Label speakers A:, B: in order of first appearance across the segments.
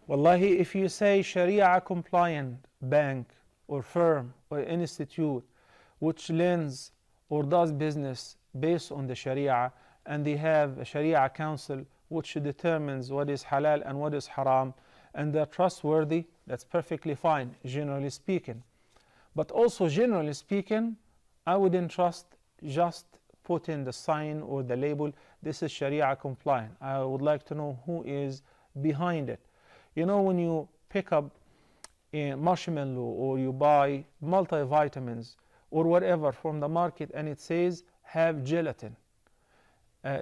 A: Wallahi, if you say Sharia compliant bank or firm or institute which lends or does business based on the Sharia, and they have a Sharia council which determines what is halal and what is haram, and they're trustworthy, that's perfectly fine, generally speaking. But also, generally speaking, I wouldn't trust just put in the sign or the label, this is Sharia compliant. I would like to know who is behind it. You know, when you pick up a marshmallow or you buy multivitamins or whatever from the market and it says have gelatin.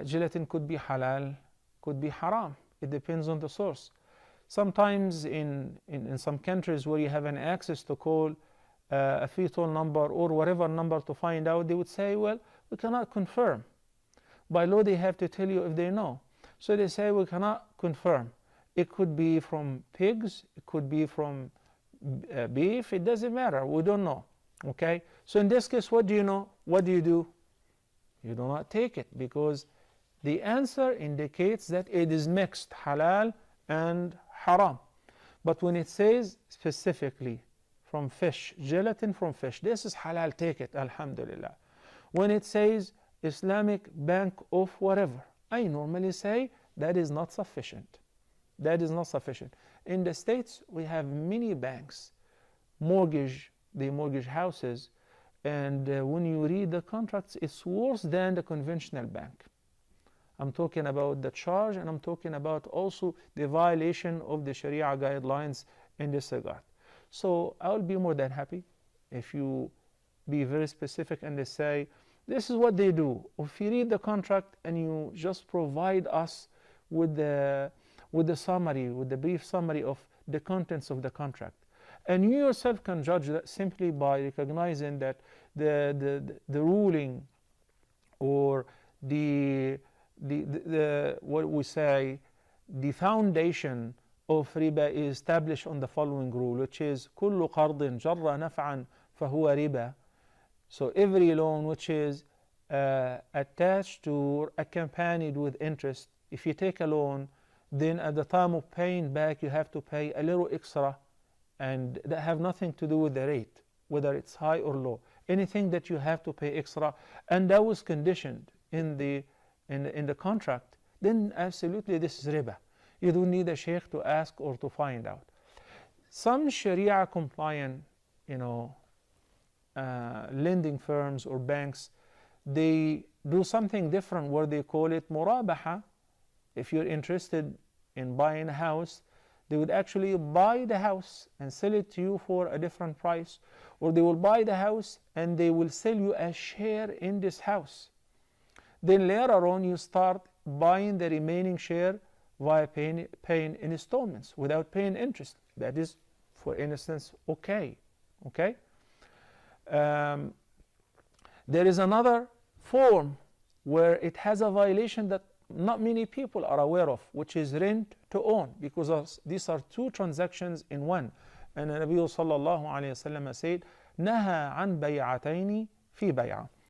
A: Gelatin could be halal, could be haram. It depends on the source. Sometimes in some countries where you have an access to call a fetal number or whatever number to find out, they would say, well, we cannot confirm. By law, they have to tell you if they know. So they say, we cannot confirm. It could be from pigs, it could be from beef, it doesn't matter, we don't know. Okay? So in this case, what do you know? What do? You do not take it, because the answer indicates that it is mixed, halal and haram. But when it says specifically from fish, gelatin from fish, this is halal, take it, alhamdulillah. When it says Islamic Bank of whatever, I normally say that is not sufficient. That is not sufficient. In the States, we have many banks, they mortgage houses, and when you read the contracts, it's worse than the conventional bank. I'm talking about the charge, and I'm talking about also the violation of the Sharia guidelines in this regard. So I will be more than happy if you be very specific and they say, this is what they do. If you read the contract and you just provide us with the summary, with the brief summary of the contents of the contract. And you yourself can judge that simply by recognizing that the ruling or the what we say, the foundation of riba is established on the following rule, which is كل قرض جر نفعا فهو riba. So every loan which is attached to or accompanied with interest, if you take a loan, then at the time of paying back you have to pay a little extra, and that have nothing to do with the rate, whether it's high or low. Anything that you have to pay extra, and that was conditioned in the contract, then absolutely this is riba. You don't need a sheikh to ask or to find out. Some Sharia compliant, lending firms or banks, they do something different where they call it murabaha. If you're interested in buying a house, they would actually buy the house and sell it to you for a different price, or they will buy the house and they will sell you a share in this house. Then later on you start buying the remaining share via paying installments without paying interest. That is, for instance, okay. There is another form where it has a violation that not many people are aware of, which is rent to own, because these are two transactions in one. And the Nabi sallallahu alayhi wa sallam said, نهى عن بيعتين في بيعة.